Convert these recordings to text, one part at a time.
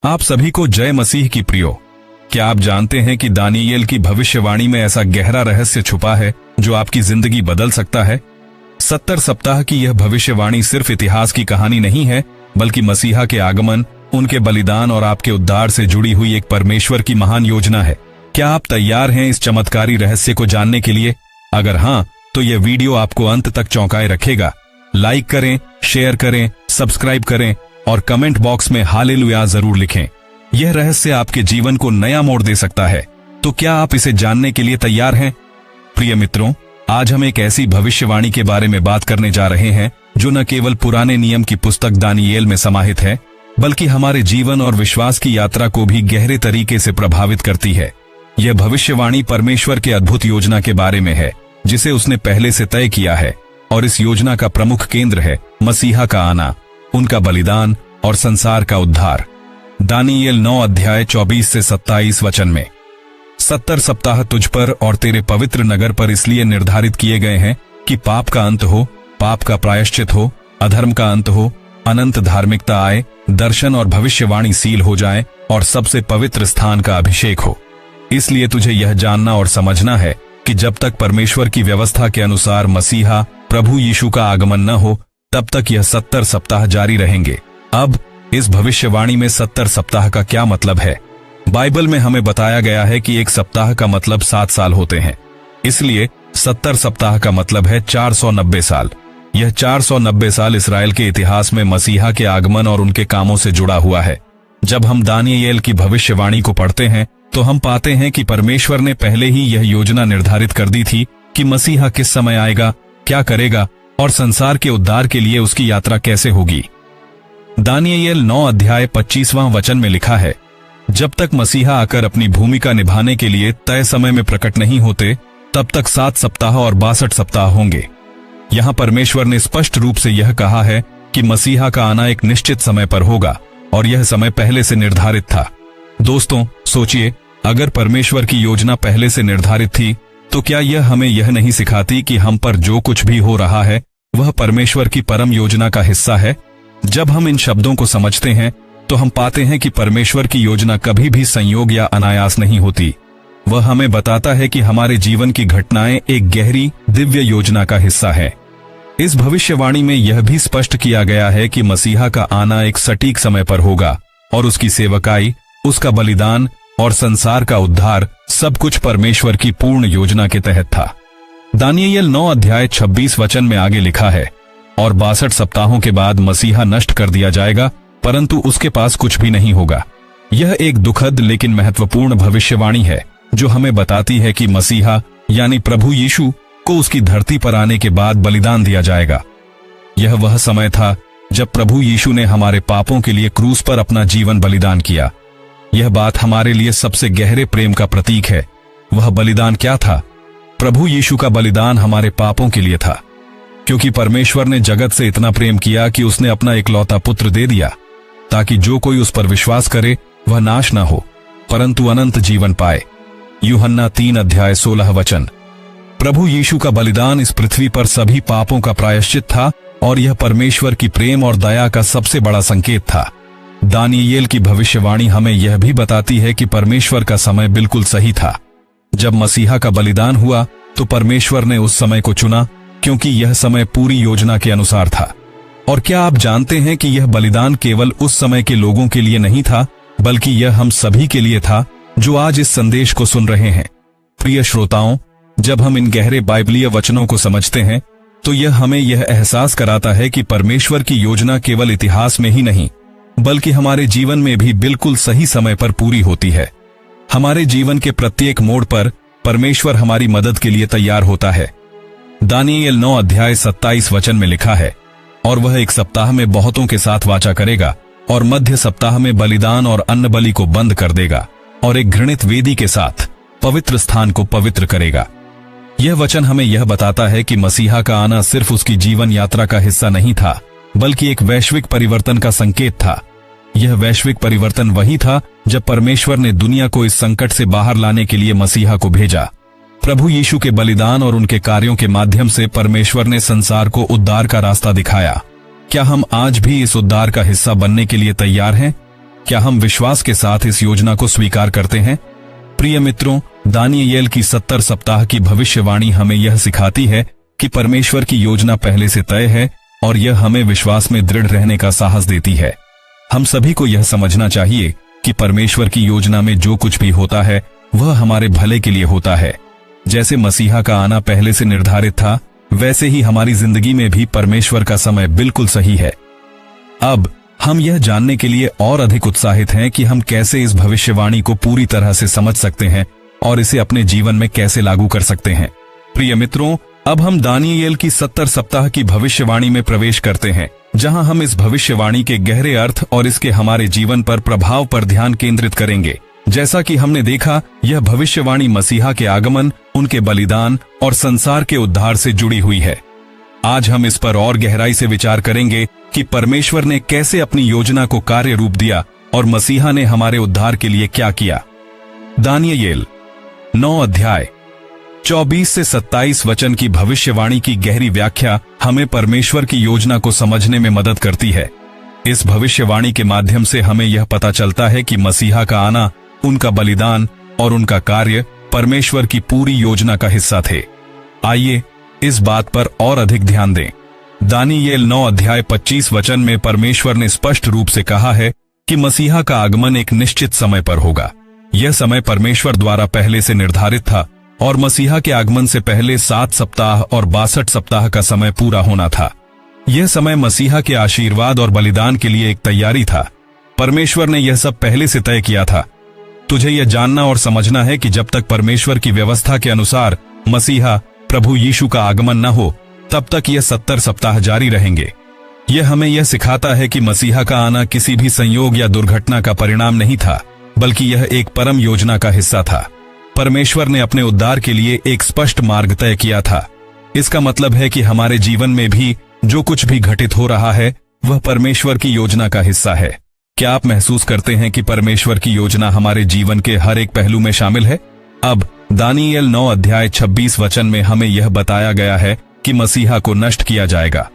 आप सभी को जय मसीह की प्रियो। क्या आप जानते हैं कि दानियेल की भविष्यवाणी में ऐसा गहरा रहस्य छुपा है जो आपकी जिंदगी बदल सकता है। 70 सप्ताह की यह भविष्यवाणी सिर्फ इतिहास की कहानी नहीं है, बल्कि मसीहा के आगमन, उनके बलिदान और आपके उद्धार से जुड़ी हुई एक परमेश्वर की महान योजना है। क्या आप तैयार हैं इस चमत्कारी रहस्य को जानने के लिए? अगर हाँ, तो यह वीडियो आपको अंत तक चौंकाए रखेगा। लाइक करें, शेयर करें, सब्सक्राइब करें और कमेंट बॉक्स में हालेलुया जरूर लिखें। यह रहस्य आपके जीवन को नया मोड़ दे सकता है। तो क्या आप इसे जानने के लिए तैयार हैं? प्रिय मित्रों, आज हम एक ऐसी भविष्यवाणी के बारे में बात करने जा रहे हैं जो न केवल पुराने नियम की पुस्तक दानियेल में समाहित है, बल्कि हमारे जीवन और विश्वास की यात्रा को भी गहरे तरीके से प्रभावित करती है। यह भविष्यवाणी परमेश्वर के अद्भुत योजना के बारे में है, जिसे उसने पहले से तय किया है, और इस योजना का प्रमुख केंद्र है मसीहा का आना, उनका बलिदान और संसार का उद्धार। दानियेल 9 अध्याय 24 से 27 वचन में 70 सप्ताह तुझ पर और तेरे पवित्र नगर पर इसलिए निर्धारित किए गए हैं कि पाप का अंत हो, पाप का प्रायश्चित हो, अधर्म का अंत हो, अनंत धार्मिकता आए, दर्शन और भविष्यवाणी सील हो जाए और सबसे पवित्र स्थान का अभिषेक हो। इसलिए तुझे यह जानना और समझना है कि जब तक परमेश्वर की व्यवस्था के अनुसार मसीहा प्रभु यीशु का आगमन न हो, तब तक यह 70 सप्ताह जारी रहेंगे। अब इस भविष्यवाणी में 70 सप्ताह का क्या मतलब है? बाइबल में हमें बताया गया है कि एक सप्ताह का मतलब 7 साल होते हैं। इसलिए 70 सप्ताह का मतलब है 490 साल। यह 490 साल इस्राएल के इतिहास में मसीहा के आगमन और उनके कामों से जुड़ा हुआ है। जब हम दानियेल की भविष्यवाणी को पढ़ते हैं तो हम पाते हैं कि परमेश्वर ने पहले ही यह योजना निर्धारित कर दी थी कि मसीहा किस समय आएगा, क्या करेगा और संसार के उद्धार के लिए उसकी यात्रा कैसे होगी। दानियेल 9 अध्याय 25वां वचन में लिखा है, जब तक मसीहा आकर अपनी भूमिका निभाने के लिए तय समय में प्रकट नहीं होते, तब तक 7 सप्ताह और 62 सप्ताह होंगे। यहाँ परमेश्वर ने स्पष्ट रूप से यह कहा है कि मसीहा का आना एक निश्चित समय पर होगा और यह समय पहले से निर्धारित था। दोस्तों, सोचिए, अगर परमेश्वर की योजना पहले से निर्धारित थी, तो क्या यह हमें यह नहीं सिखाती कि हम पर जो कुछ भी हो रहा है वह परमेश्वर की परम योजना का हिस्सा है? जब हम इन शब्दों को समझते हैं तो हम पाते हैं कि परमेश्वर की योजना कभी भी संयोग या अनायास नहीं होती। वह हमें बताता है कि हमारे जीवन की घटनाएं एक गहरी दिव्य योजना का हिस्सा है। इस भविष्यवाणी में यह भी स्पष्ट किया गया है कि मसीहा का आना एक सटीक समय पर होगा और उसकी सेवकाई, उसका बलिदान और संसार का उद्धार सब कुछ परमेश्वर की पूर्ण योजना के तहत था। दानियेल 9 अध्याय 26 वचन में आगे लिखा है, और 62 सप्ताहों के बाद मसीहा नष्ट कर दिया जाएगा, परंतु उसके पास कुछ भी नहीं होगा। यह एक दुखद लेकिन महत्वपूर्ण भविष्यवाणी है जो हमें बताती है कि मसीहा यानी प्रभु यीशु को उसकी धरती पर आने के बाद बलिदान दिया जाएगा। यह वह समय था जब प्रभु यीशु ने हमारे पापों के लिए क्रूस पर अपना जीवन बलिदान किया। यह बात हमारे लिए सबसे गहरे प्रेम का प्रतीक है। वह बलिदान क्या था? प्रभु यीशु का बलिदान हमारे पापों के लिए था, क्योंकि परमेश्वर ने जगत से इतना प्रेम किया कि उसने अपना इकलौता पुत्र दे दिया, ताकि जो कोई उस पर विश्वास करे वह नाश न हो, परंतु अनंत जीवन पाए। यूहन्ना 3 अध्याय 16 वचन। प्रभु यीशु का बलिदान इस पृथ्वी पर सभी पापों का प्रायश्चित था और यह परमेश्वर की प्रेम और दया का सबसे बड़ा संकेत था। दानियेल की भविष्यवाणी हमें यह भी बताती है कि परमेश्वर का समय बिल्कुल सही था। जब मसीहा का बलिदान हुआ तो परमेश्वर ने उस समय को चुना, क्योंकि यह समय पूरी योजना के अनुसार था। और क्या आप जानते हैं कि यह बलिदान केवल उस समय के लोगों के लिए नहीं था, बल्कि यह हम सभी के लिए था जो आज इस संदेश को सुन रहे हैं। प्रिय श्रोताओं, जब हम इन गहरे बाइबलीय वचनों को समझते हैं तो यह हमें यह एहसास कराता है कि परमेश्वर की योजना केवल इतिहास में ही नहीं, बल्कि हमारे जीवन में भी बिल्कुल सही समय पर पूरी होती है। हमारे जीवन के प्रत्येक मोड़ पर परमेश्वर हमारी मदद के लिए तैयार होता है। दानियेल 9 अध्याय 27 वचन में लिखा है, और वह एक सप्ताह में बहुतों के साथ वाचा करेगा और मध्य सप्ताह में बलिदान और अन्न बलि को बंद कर देगा और एक घृणित वेदी के साथ पवित्र स्थान को पवित्र करेगा। यह वचन हमें यह बताता है कि मसीहा का आना सिर्फ उसकी जीवन यात्रा का हिस्सा नहीं था, बल्कि एक वैश्विक परिवर्तन का संकेत था। यह वैश्विक परिवर्तन वही था जब परमेश्वर ने दुनिया को इस संकट से बाहर लाने के लिए मसीहा को भेजा। प्रभु यीशु के बलिदान और उनके कार्यों के माध्यम से परमेश्वर ने संसार को उद्धार का रास्ता दिखाया। क्या हम आज भी इस उद्धार का हिस्सा बनने के लिए तैयार हैं? क्या हम विश्वास के साथ इस योजना को स्वीकार करते हैं? प्रिय मित्रों, दानियेल की 70 सप्ताह की भविष्यवाणी हमें यह सिखाती है कि परमेश्वर की योजना पहले से तय है और यह हमें विश्वास में दृढ़ रहने का साहस देती है। हम सभी को यह समझना चाहिए कि परमेश्वर की योजना में जो कुछ भी होता है वह हमारे भले के लिए होता है। जैसे मसीहा का आना पहले से निर्धारित था, वैसे ही हमारी जिंदगी में भी परमेश्वर का समय बिल्कुल सही है। अब हम यह जानने के लिए और अधिक उत्साहित हैं कि हम कैसे इस भविष्यवाणी को पूरी तरह से समझ सकते हैं और इसे अपने जीवन में कैसे लागू कर सकते हैं। प्रिय मित्रों, अब हम दानियेल की 70 सप्ताह की भविष्यवाणी में प्रवेश करते हैं, जहां हम इस भविष्यवाणी के गहरे अर्थ और इसके हमारे जीवन पर प्रभाव पर ध्यान केंद्रित करेंगे। जैसा कि हमने देखा, यह भविष्यवाणी मसीहा के आगमन, उनके बलिदान और संसार के उद्धार से जुड़ी हुई है। आज हम इस पर और गहराई से विचार करेंगे कि परमेश्वर ने कैसे अपनी योजना को कार्य रूप दिया और मसीहा ने हमारे उद्धार के लिए क्या किया। दानियेल 9 अध्याय 24 से 27 वचन की भविष्यवाणी की गहरी व्याख्या हमें परमेश्वर की योजना को समझने में मदद करती है। इस भविष्यवाणी के माध्यम से हमें यह पता चलता है कि मसीहा का आना, उनका बलिदान और उनका कार्य परमेश्वर की पूरी योजना का हिस्सा थे। आइए इस बात पर और अधिक ध्यान दें। दानियेल 9 अध्याय 25 वचन में परमेश्वर ने स्पष्ट रूप से कहा है कि मसीहा का आगमन एक निश्चित समय पर होगा। यह समय परमेश्वर द्वारा पहले से निर्धारित था और मसीहा के आगमन से पहले 7 सप्ताह और 62 सप्ताह का समय पूरा होना था। यह समय मसीहा के आशीर्वाद और बलिदान के लिए एक तैयारी था। परमेश्वर ने यह सब पहले से तय किया था। तुझे यह जानना और समझना है कि जब तक परमेश्वर की व्यवस्था के अनुसार मसीहा प्रभु यीशु का आगमन न हो, तब तक यह 70 सप्ताह जारी रहेंगे। यह हमें यह सिखाता है कि मसीहा का आना किसी भी संयोग या दुर्घटना का परिणाम नहीं था, बल्कि यह एक परम योजना का हिस्सा था। परमेश्वर ने अपने उद्धार के लिए एक स्पष्ट मार्ग तय किया था। इसका मतलब है कि हमारे जीवन में भी जो कुछ भी घटित हो रहा है वह परमेश्वर की योजना का हिस्सा है। क्या आप महसूस करते हैं कि परमेश्वर की योजना हमारे जीवन के हर एक पहलू में शामिल है? अब दानियेल 9 अध्याय 26 वचन में हमें यह बताया गया है कि मसीहा को नष्ट किया जाएगा।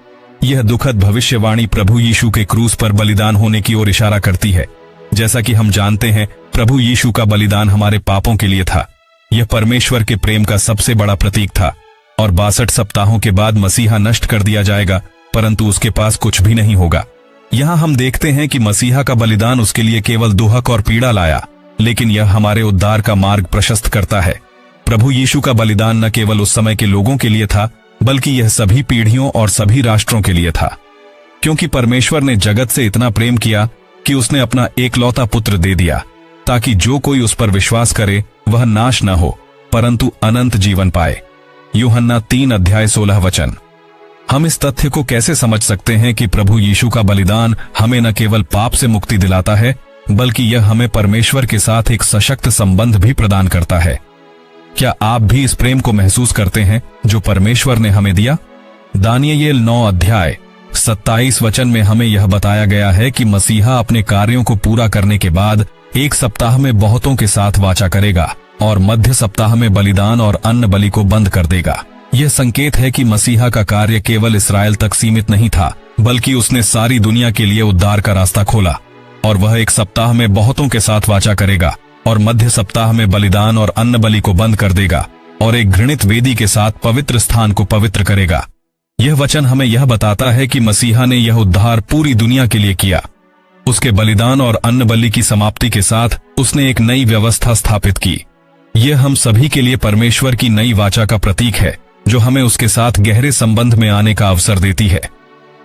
यह दुखद भविष्यवाणी प्रभु यीशु के क्रूस पर बलिदान होने की ओर इशारा करती है। जैसा कि हम जानते हैं, प्रभु यीशु का बलिदान हमारे पापों के लिए था। यह परमेश्वर के प्रेम का सबसे बड़ा प्रतीक था और 62 सप्ताहों के बाद मसीहा नष्ट कर दिया जाएगा, परंतु उसके पास कुछ भी नहीं होगा। यहाँ हम देखते हैं कि मसीहा का बलिदान उसके लिए केवल दुहक और पीड़ा लाया, लेकिन यह हमारे उद्धार का मार्ग प्रशस्त करता है। प्रभु यीशु का बलिदान न केवल उस समय के लोगों के लिए था, बल्कि यह सभी पीढ़ियों और सभी राष्ट्रों के लिए था। क्योंकि परमेश्वर ने जगत से इतना प्रेम किया कि उसने अपना एकलौता पुत्र दे दिया, ताकि जो कोई उस पर विश्वास करे वह नाश न हो, परंतु अनंत जीवन पाए। यूहन्ना 3 अध्याय 16 वचन। हम इस तथ्य को कैसे समझ सकते हैं कि प्रभु यीशु का बलिदान हमें न केवल पाप से मुक्ति दिलाता है, बल्कि यह हमें परमेश्वर के साथ एक सशक्त संबंध भी प्रदान करता है। क्या आप भी इस प्रेम को महसूस करते हैं जो परमेश्वर ने हमें दिया? दानियेल 9 अध्याय 27 वचन में हमें यह बताया गया है कि मसीहा अपने कार्यों को पूरा करने के बाद एक सप्ताह में बहुतों के साथ वाचा करेगा और मध्य सप्ताह में बलिदान और अन्न बलि को बंद कर देगा। यह संकेत है कि मसीहा का कार्य केवल इस्राएल तक सीमित नहीं था, बल्कि उसने सारी दुनिया के लिए उद्धार का रास्ता खोला। और वह एक सप्ताह में बहुतों के साथ वाचा करेगा और मध्य सप्ताह में बलिदान और अन्न बलि को बंद कर देगा और एक घृणित वेदी के साथ पवित्र स्थान को पवित्र करेगा। यह वचन हमें यह बताता है कि मसीहा ने यह उद्धार पूरी दुनिया के लिए किया। उसके बलिदान और अन्न बलि की समाप्ति के साथ उसने एक नई व्यवस्था स्थापित की। यह हम सभी के लिए परमेश्वर की नई वाचा का प्रतीक है, जो हमें उसके साथ गहरे संबंध में आने का अवसर देती है।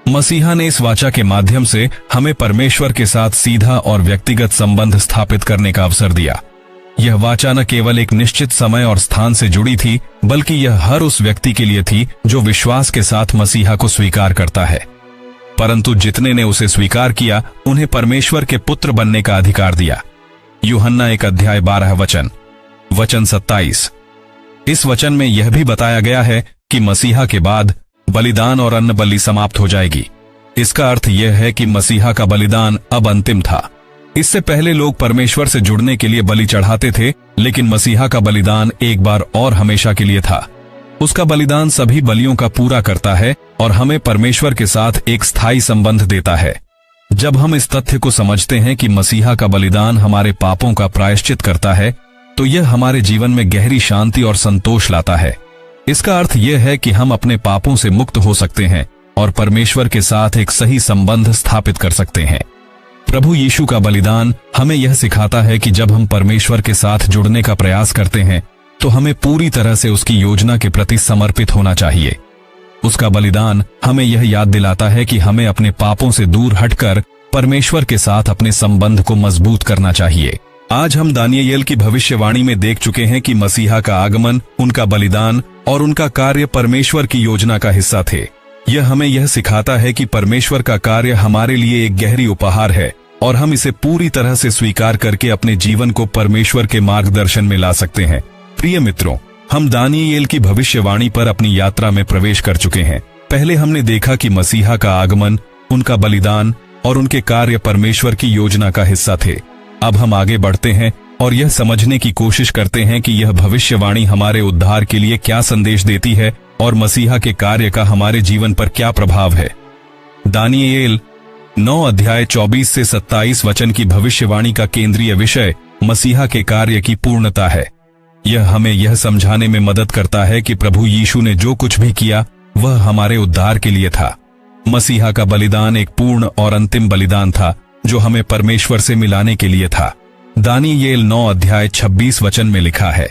मसीहा ने इस वाचा के माध्यम से हमें परमेश्वर के साथ सीधा और व्यक्तिगत संबंध स्थापित करने का अवसर दिया। यह वाचा न केवल एक निश्चित समय और स्थान से जुड़ी थी, बल्कि यह हर उस व्यक्ति के लिए थी जो विश्वास के साथ मसीहा को स्वीकार करता है। परंतु जितने ने उसे स्वीकार किया, उन्हें परमेश्वर के पुत्र बनने का अधिकार दिया। यूहन्ना 1 अध्याय 12 वचन 27। इस वचन में यह भी बताया गया है कि मसीहा के बाद बलिदान और अन्न बलि समाप्त हो जाएगी। इसका अर्थ यह है कि मसीहा का बलिदान अब अंतिम था। इससे पहले लोग परमेश्वर से जुड़ने के लिए बलि चढ़ाते थे, लेकिन मसीहा का बलिदान एक बार और हमेशा के लिए था। उसका बलिदान सभी बलियों का पूरा करता है और हमें परमेश्वर के साथ एक स्थायी संबंध देता है। जब हम इस तथ्य को समझते हैं कि मसीहा का बलिदान हमारे पापों का प्रायश्चित करता है, तो यह हमारे जीवन में गहरी शांति और संतोष लाता है। इसका अर्थ यह है कि हम अपने पापों से मुक्त हो सकते हैं और परमेश्वर के साथ एक सही संबंध स्थापित कर सकते हैं। प्रभु यीशु का बलिदान हमें यह सिखाता है कि जब हम परमेश्वर के साथ जुड़ने का प्रयास करते हैं तो हमें पूरी तरह से उसकी योजना के प्रति समर्पित होना चाहिए। उसका बलिदान हमें यह याद दिलाता है कि हमें अपने पापों से दूर हटकर परमेश्वर के साथ अपने संबंध को मजबूत करना चाहिए। आज हम दानियेल की भविष्यवाणी में देख चुके हैं कि मसीहा का आगमन, उनका बलिदान और उनका कार्य परमेश्वर की योजना का हिस्सा थे। यह हमें यह सिखाता है कि परमेश्वर का कार्य हमारे लिए एक गहरी उपहार है और हम इसे पूरी तरह से स्वीकार करके अपने जीवन को परमेश्वर के मार्गदर्शन में ला सकते हैं। प्रिय मित्रों, हम दानियेल की भविष्यवाणी पर अपनी यात्रा में प्रवेश कर चुके हैं। पहले हमने देखा कि मसीहा का आगमन, उनका बलिदान और उनके कार्य परमेश्वर की योजना का हिस्सा थे। अब हम आगे बढ़ते हैं और यह समझने की कोशिश करते हैं कि यह भविष्यवाणी हमारे उद्धार के लिए क्या संदेश देती है और मसीहा के कार्य का हमारे जीवन पर क्या प्रभाव है। दानियेल 9 अध्याय 24 से 27 वचन की भविष्यवाणी का केंद्रीय विषय मसीहा के कार्य की पूर्णता है। यह हमें यह समझाने में मदद करता है कि प्रभु यीशु ने जो कुछ भी किया वह हमारे उद्धार के लिए था। मसीहा का बलिदान एक पूर्ण और अंतिम बलिदान था जो हमें परमेश्वर से मिलाने के लिए था। दानियेल 9 अध्याय 26 वचन में लिखा है,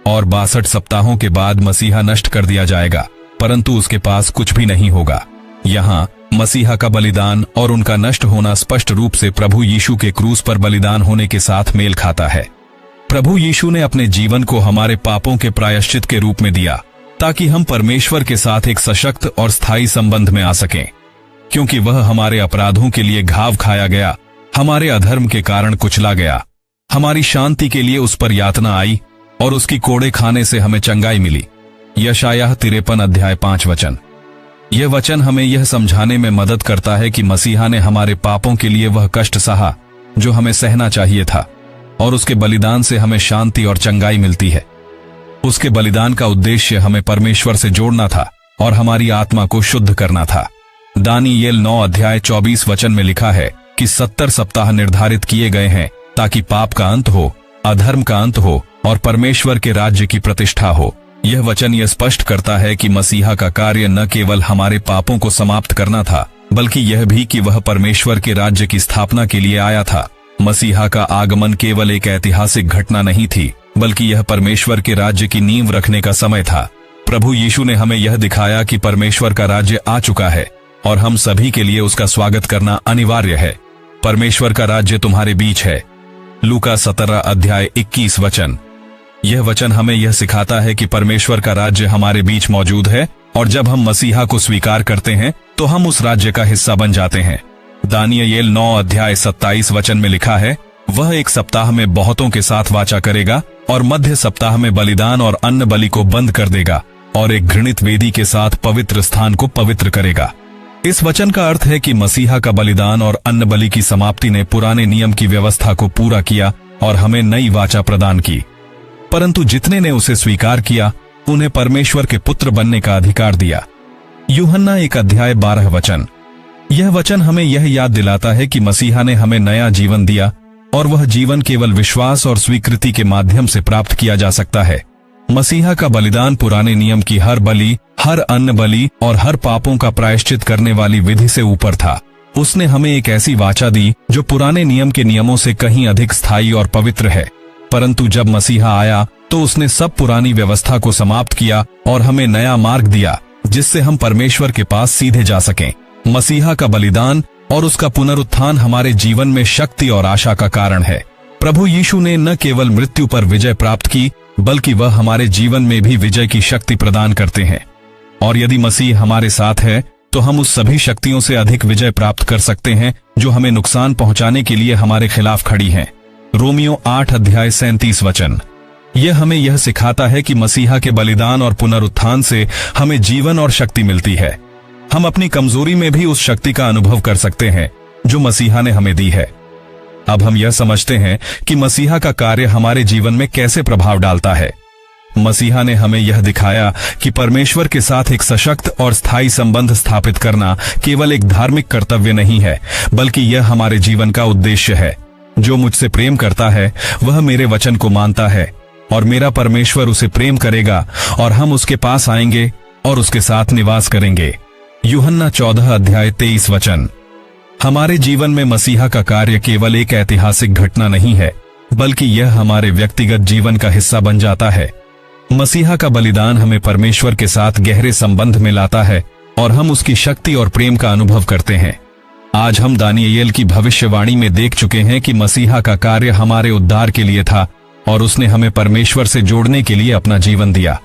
और 62 सप्ताहों के बाद मसीहा नष्ट कर दिया जाएगा, परंतु उसके पास कुछ भी नहीं होगा। यहाँ मसीहा का बलिदान और उनका नष्ट होना स्पष्ट रूप से प्रभु यीशु के क्रूस पर बलिदान होने के साथ मेल खाता है। प्रभु यीशु ने अपने जीवन को हमारे पापों के प्रायश्चित के रूप में दिया ताकि हम परमेश्वर के साथ एक सशक्त और स्थायी संबंध में आ सकें। क्योंकि वह हमारे अपराधों के लिए घाव खाया गया, हमारे अधर्म के कारण कुचला गया, हमारी शांति के लिए उस पर यातना आई और उसकी कोड़े खाने से हमें चंगाई मिली। यशायाह 53 अध्याय 5 वचन। यह वचन हमें यह समझाने में मदद करता है कि मसीहा ने हमारे पापों के लिए वह कष्ट सहा जो हमें सहना चाहिए था, और उसके बलिदान से हमें शांति और चंगाई मिलती है। उसके बलिदान का उद्देश्य हमें परमेश्वर से जोड़ना था और हमारी आत्मा को शुद्ध करना था। दानियेल 9 अध्याय 24 वचन में लिखा है कि 70 सप्ताह निर्धारित किए गए हैं ताकि पाप का अंत हो, अधर्म का अंत हो और परमेश्वर के राज्य की प्रतिष्ठा हो। यह वचन यह स्पष्ट करता है कि मसीहा का कार्य न केवल हमारे पापों को समाप्त करना था, बल्कि यह भी कि वह परमेश्वर के राज्य की स्थापना के लिए आया था। मसीहा का आगमन केवल एक ऐतिहासिक घटना नहीं थी, बल्कि यह परमेश्वर के राज्य की नींव रखने का समय था। प्रभु यीशु ने हमें यह दिखाया कि परमेश्वर का राज्य आ चुका है और हम सभी के लिए उसका स्वागत करना अनिवार्य है। परमेश्वर का राज्य तुम्हारे बीच है। लूका 17 अध्याय 21 वचन। यह वचन हमें यह सिखाता है कि परमेश्वर का राज्य हमारे बीच मौजूद है और जब हम मसीहा को स्वीकार करते हैं तो हम उस राज्य का हिस्सा बन जाते हैं। दानियेल 9 अध्याय 27 वचन में लिखा है, वह एक सप्ताह में बहुतों के साथ वाचा करेगा और मध्य सप्ताह में बलिदान और अन्न बलि को बंद कर देगा और एक घृणित वेदी के साथ पवित्र स्थान को पवित्र करेगा। इस वचन का अर्थ है कि मसीहा का बलिदान और अन्न बलि की समाप्ति ने पुराने नियम की व्यवस्था को पूरा किया और हमें नई वाचा प्रदान की। परंतु जितने ने उसे स्वीकार किया उन्हें परमेश्वर के पुत्र बनने का अधिकार दिया। यूहन्ना 1 अध्याय 12 वचन। यह वचन हमें यह याद दिलाता है कि मसीहा ने हमें नया जीवन दिया और वह जीवन केवल विश्वास और स्वीकृति के माध्यम से प्राप्त किया जा सकता है। मसीहा का बलिदान पुराने नियम की हर बलि, हर अन्न बलि और हर पापों का प्रायश्चित करने वाली विधि से ऊपर था। उसने हमें एक ऐसी वाचा दी जो पुराने नियम के नियमों से कहीं अधिक स्थायी और पवित्र है। परंतु जब मसीहा आया तो उसने सब पुरानी व्यवस्था को समाप्त किया और हमें नया मार्ग दिया जिससे हम परमेश्वर के पास सीधे जा सकें। मसीहा का बलिदान और उसका पुनरुत्थान हमारे जीवन में शक्ति और आशा का कारण है। प्रभु यीशु ने न केवल मृत्यु पर विजय प्राप्त की, बल्कि वह हमारे जीवन में भी विजय की शक्ति प्रदान करते हैं। और यदि मसीह हमारे साथ है तो हम उस सभी शक्तियों से अधिक विजय प्राप्त कर सकते हैं जो हमें नुकसान पहुंचाने के लिए हमारे खिलाफ खड़ी हैं। रोमियो 8 अध्याय 37 वचन। यह हमें यह सिखाता है कि मसीहा के बलिदान और पुनरुत्थान से हमें जीवन और शक्ति मिलती है। हम अपनी कमजोरी में भी उस शक्ति का अनुभव कर सकते हैं जो मसीहा ने हमें दी है। अब हम यह समझते हैं कि मसीहा का कार्य हमारे जीवन में कैसे प्रभाव डालता है। मसीहा ने हमें यह दिखाया कि परमेश्वर के साथ एक सशक्त और स्थायी संबंध स्थापित करना केवल एक धार्मिक कर्तव्य नहीं है, बल्कि यह हमारे जीवन का उद्देश्य है। जो मुझसे प्रेम करता है वह मेरे वचन को मानता है और मेरा परमेश्वर उसे प्रेम करेगा और हम उसके पास आएंगे और उसके साथ निवास करेंगे। यूहन्ना 14 अध्याय 23 वचन। हमारे जीवन में मसीहा का कार्य केवल एक ऐतिहासिक घटना नहीं है, बल्कि यह हमारे व्यक्तिगत जीवन का हिस्सा बन जाता है। मसीहा का बलिदान हमें परमेश्वर के साथ गहरे संबंध में लाता है और हम उसकी शक्ति और प्रेम का अनुभव करते हैं। आज हम दानियेल की भविष्यवाणी में देख चुके हैं कि मसीहा का कार्य हमारे उद्धार के लिए था और उसने हमें परमेश्वर से जोड़ने के लिए अपना जीवन दिया।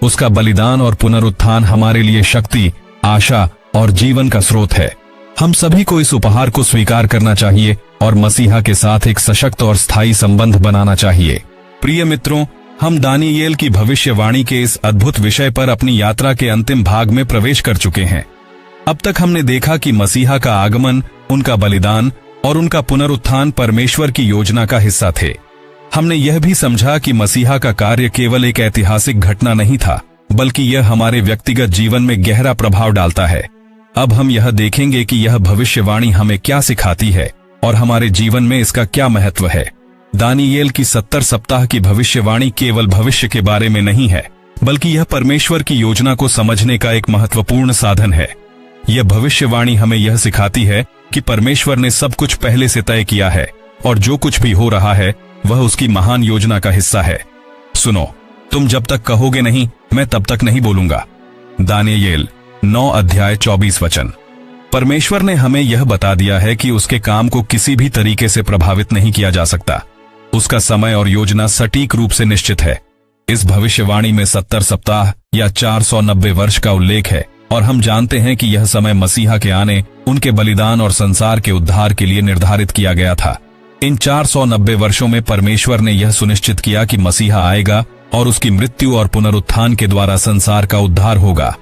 उसका बलिदान और पुनरुत्थान हमारे लिए शक्ति, आशा और जीवन का स्रोत है। हम सभी को इस उपहार को स्वीकार करना चाहिए और मसीहा के साथ एक सशक्त और स्थायी संबंध बनाना चाहिए। प्रिय मित्रों, हम दानियेल की भविष्यवाणी के इस अद्भुत विषय पर अपनी यात्रा के अंतिम भाग में प्रवेश कर चुके हैं। अब तक हमने देखा कि मसीहा का आगमन, उनका बलिदान और उनका पुनरुत्थान परमेश्वर की योजना का हिस्सा थे। हमने यह भी समझा कि मसीहा का कार्य केवल एक ऐतिहासिक घटना नहीं था, बल्कि यह हमारे व्यक्तिगत जीवन में गहरा प्रभाव डालता है। अब हम यह देखेंगे कि यह भविष्यवाणी हमें क्या सिखाती है और हमारे जीवन में इसका क्या महत्व है। दानियेल की 70 सप्ताह की भविष्यवाणी केवल भविष्य के बारे में नहीं है, बल्कि यह परमेश्वर की योजना को समझने का एक महत्वपूर्ण साधन है। यह भविष्यवाणी हमें यह सिखाती है कि परमेश्वर ने सब कुछ पहले से तय किया है और जो कुछ भी हो रहा है वह उसकी महान योजना का हिस्सा है। सुनो, तुम जब तक कहोगे नहीं, मैं तब तक नहीं बोलूंगा। दानियेल 9 अध्याय 24 वचन। परमेश्वर ने हमें यह बता दिया है कि उसके काम को किसी भी तरीके से प्रभावित नहीं किया जा सकता। उसका समय और योजना सटीक रूप से निश्चित है। इस भविष्यवाणी में 70 सप्ताह या 490 वर्ष का उल्लेख है और हम जानते हैं कि यह समय मसीहा के आने, उनके बलिदान और संसार के उद्धार के लिए निर्धारित किया गया था। इन 490 वर्षों में परमेश्वर ने यह सुनिश्चित किया कि मसीहा आएगा और उसकी मृत्यु और पुनरुत्थान के द्वारा संसार का उद्धार होगा।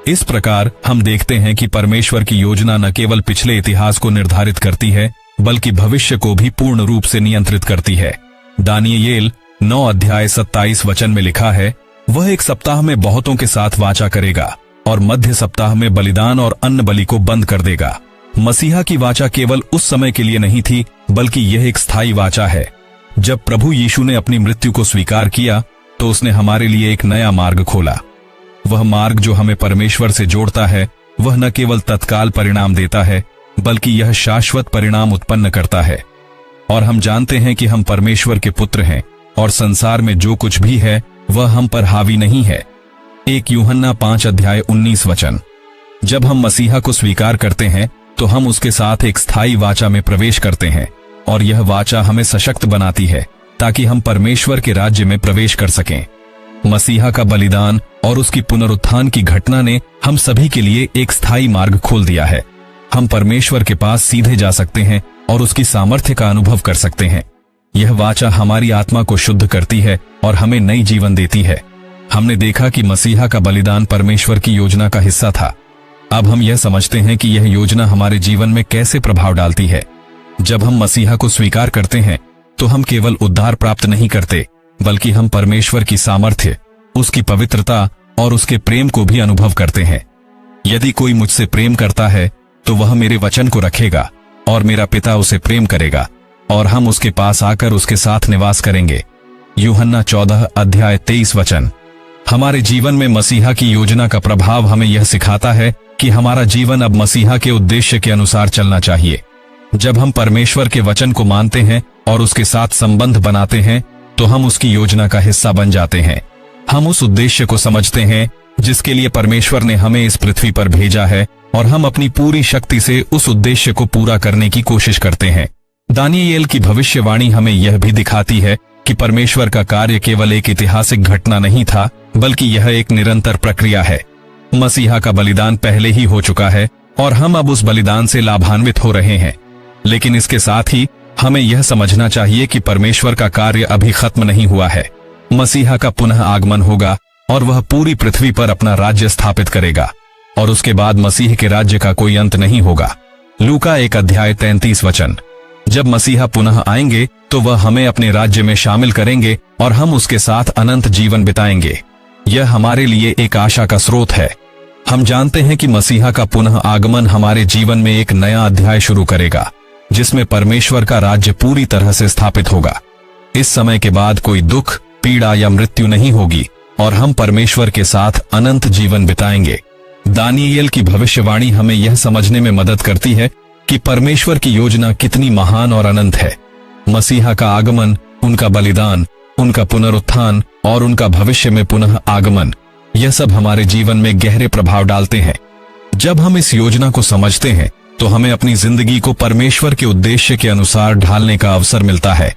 इस प्रकार हम देखते हैं कि परमेश्वर की योजना न केवल पिछले इतिहास को निर्धारित करती है, बल्कि भविष्य को भी पूर्ण रूप से नियंत्रित करती है। दानियेल 9 अध्याय 27 वचन में लिखा है, वह एक सप्ताह में बहुतों के साथ वाचा करेगा और मध्य सप्ताह में बलिदान और अन्न बलि को बंद कर देगा। मसीहा की वाचा केवल उस समय के लिए नहीं थी, बल्कि यह एक स्थायी वाचा है। जब प्रभु यीशु ने अपनी मृत्यु को स्वीकार किया तो उसने हमारे लिए एक नया मार्ग खोला। वह मार्ग जो हमें परमेश्वर से जोड़ता है, वह न केवल तत्काल परिणाम देता है, बल्कि यह शाश्वत परिणाम उत्पन्न करता है। और हम जानते हैं कि हम परमेश्वर के पुत्र हैं और संसार में जो कुछ भी है वह हम पर हावी नहीं है। 1 यूहन्ना 5 अध्याय 19 वचन। जब हम मसीहा को स्वीकार करते हैं तो हम उसके साथ एक स्थायी वाचा में प्रवेश करते हैं और यह वाचा हमें सशक्त बनाती है ताकि हम परमेश्वर के राज्य में प्रवेश कर सकें। मसीहा का बलिदान और उसकी पुनरुत्थान की घटना ने हम सभी के लिए एक स्थायी मार्ग खोल दिया है। हम परमेश्वर के पास सीधे जा सकते हैं और उसकी सामर्थ्य का अनुभव कर सकते हैं। यह वाचा हमारी आत्मा को शुद्ध करती है और हमें नई जीवन देती है। हमने देखा कि मसीहा का बलिदान परमेश्वर की योजना का हिस्सा था। अब हम यह समझते हैं कि यह योजना हमारे जीवन में कैसे प्रभाव डालती है। जब हम मसीहा को स्वीकार करते हैं तो हम केवल उद्धार प्राप्त नहीं करते, बल्कि हम परमेश्वर की सामर्थ्य, उसकी पवित्रता और उसके प्रेम को भी अनुभव करते हैं। यदि कोई मुझसे प्रेम करता है तो वह मेरे वचन को रखेगा और मेरा पिता उसे प्रेम करेगा और हम उसके पास आकर उसके साथ निवास करेंगे। यूहन्ना 14 अध्याय 23 वचन। हमारे जीवन में मसीहा की योजना का प्रभाव हमें यह सिखाता है कि हमारा जीवन अब मसीहा के उद्देश्य के अनुसार चलना चाहिए। जब हम परमेश्वर के वचन को मानते हैं और उसके साथ संबंध बनाते हैं तो हम उसकी योजना का हिस्सा बन जाते हैं। हम उस उद्देश्य को समझते हैं जिसके लिए परमेश्वर ने हमें इस पृथ्वी पर भेजा है और हम अपनी पूरी शक्ति से उस उद्देश्य को पूरा करने की कोशिश करते हैं। दानियेल की भविष्यवाणी हमें यह भी दिखाती है कि परमेश्वर का कार्य केवल एक ऐतिहासिक घटना नहीं था, बल्कि यह एक निरंतर प्रक्रिया है। मसीहा का बलिदान पहले ही हो चुका है और हम अब उस बलिदान से लाभान्वित हो रहे हैं। लेकिन इसके साथ ही हमें यह समझना चाहिए कि परमेश्वर का कार्य अभी खत्म नहीं हुआ है। मसीहा का पुनः आगमन होगा और वह पूरी पृथ्वी पर अपना राज्य स्थापित करेगा और उसके बाद मसीह के राज्य का कोई अंत नहीं होगा। लूका 1 अध्याय 33 वचन। जब मसीहा पुनः आएंगे तो वह हमें अपने राज्य में शामिल करेंगे और हम उसके साथ अनंत जीवन बिताएंगे। यह हमारे लिए एक आशा का स्रोत है। हम जानते हैं कि मसीहा का पुनः आगमन हमारे जीवन में एक नया अध्याय शुरू करेगा, जिसमें परमेश्वर का राज्य पूरी तरह से स्थापित होगा। इस समय के बाद कोई दुख, पीड़ा या मृत्यु नहीं होगी और हम परमेश्वर के साथ अनंत जीवन बिताएंगे। दानियेल की भविष्यवाणी हमें यह समझने में मदद करती है कि परमेश्वर की योजना कितनी महान और अनंत है। मसीहा का आगमन, उनका बलिदान, उनका पुनरुत्थान और उनका भविष्य में पुनः आगमन, यह सब हमारे जीवन में गहरे प्रभाव डालते हैं। जब हम इस योजना को समझते हैं तो हमें अपनी जिंदगी को परमेश्वर के उद्देश्य के अनुसार ढालने का अवसर मिलता है।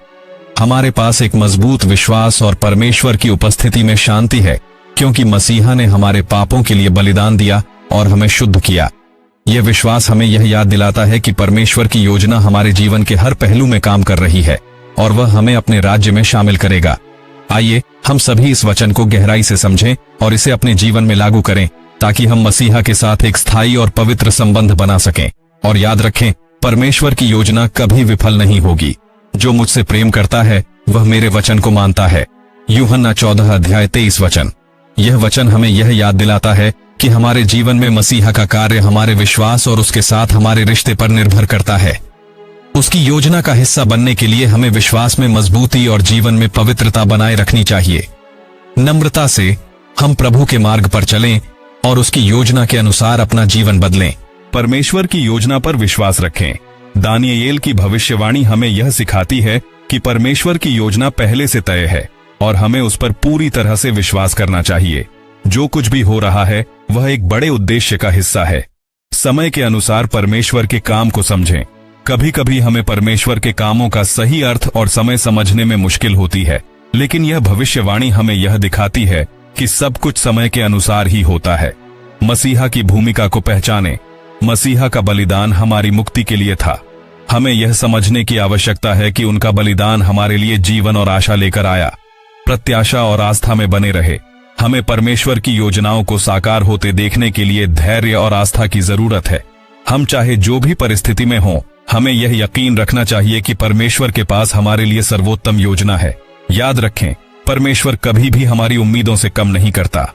हमारे पास एक मजबूत विश्वास और परमेश्वर की उपस्थिति में शांति है, क्योंकि मसीहा ने हमारे पापों के लिए बलिदान दिया और हमें शुद्ध किया। यह विश्वास हमें यह याद दिलाता है कि परमेश्वर की योजना हमारे जीवन के हर पहलू में काम कर रही है और वह हमें अपने राज्य में शामिल करेगा। आइए हम सभी इस वचन को गहराई से समझें और इसे अपने जीवन में लागू करें, ताकि हम मसीहा के साथ एक स्थायी और पवित्र संबंध बना सकें। और याद रखें, परमेश्वर की योजना कभी विफल नहीं होगी। जो मुझसे प्रेम करता है वह मेरे वचन को मानता है। यूहन्ना 14 अध्याय 23 वचन। यह वचन हमें यह याद दिलाता है कि हमारे जीवन में मसीहा का कार्य हमारे विश्वास और उसके साथ हमारे रिश्ते पर निर्भर करता है। उसकी योजना का हिस्सा बनने के लिए हमें विश्वास में मजबूती और जीवन में पवित्रता बनाए रखनी चाहिए। नम्रता से हम प्रभु के मार्ग पर चलें और उसकी योजना के अनुसार अपना जीवन बदलें। परमेश्वर की योजना पर विश्वास रखें। दानियेल की भविष्यवाणी हमें यह सिखाती है कि परमेश्वर की योजना पहले से तय है और हमें उस पर पूरी तरह से विश्वास करना चाहिए। जो कुछ भी हो रहा है वह एक बड़े उद्देश्य का हिस्सा है। समय के अनुसार परमेश्वर के काम को समझें। कभी कभी हमें परमेश्वर के कामों का सही अर्थ और समय समझने में मुश्किल होती है, लेकिन यह भविष्यवाणी हमें यह दिखाती है कि सब कुछ समय के अनुसार ही होता है। मसीहा की भूमिका को पहचानें। मसीहा का बलिदान हमारी मुक्ति के लिए था। हमें यह समझने की आवश्यकता है कि उनका बलिदान हमारे लिए जीवन और आशा लेकर आया। प्रत्याशा और आस्था में बने रहे। हमें परमेश्वर की योजनाओं को साकार होते देखने के लिए धैर्य और आस्था की जरूरत है। हम चाहे जो भी परिस्थिति में हों, हमें यह यकीन रखना चाहिए कि परमेश्वर के पास हमारे लिए सर्वोत्तम योजना है। याद रखें, परमेश्वर कभी भी हमारी उम्मीदों से कम नहीं करता।